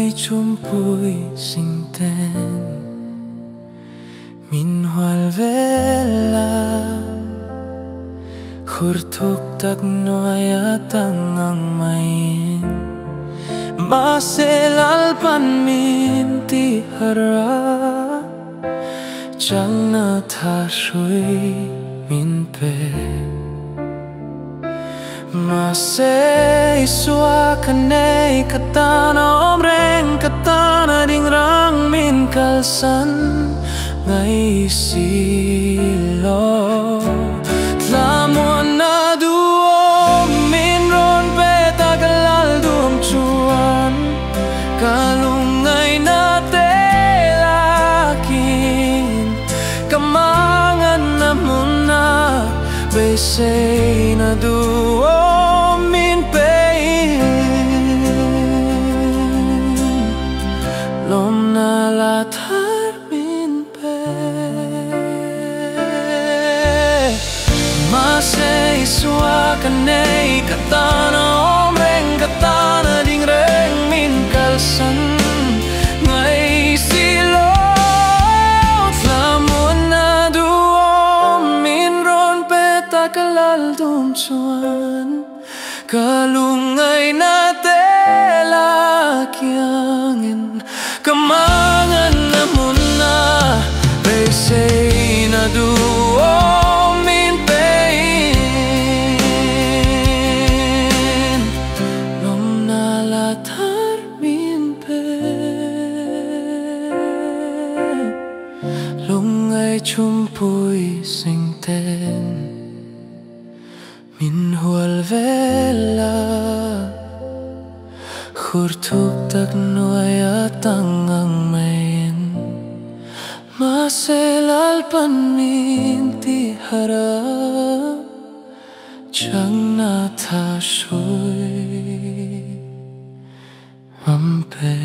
ngay chung bụi sinh tên min hoal vela khurthuk tak noya tangang main maselal pan min ti hara chẳng na tha shui min pe mà sẽ xóa kanay katana omreng katana ding rang min kalsan ngay silo tlamon na duom min ron pe tagalal duom chuan kalungay na telakin kamangan na muna besay na duom min pein lom na latar min pe masay suwa kanay katana omreng katana ding reng min kalsan ngay silo tlamon na duom min ron pe takalal dum chuan kalungay na tela kyangin kamangan na muna besay na duom min pein lom na latar min pe lungay chung bụi sinh tên min hual vela khurthuk tak noya tangang main maselal pan min ti hara chẳng na tha shui mam pe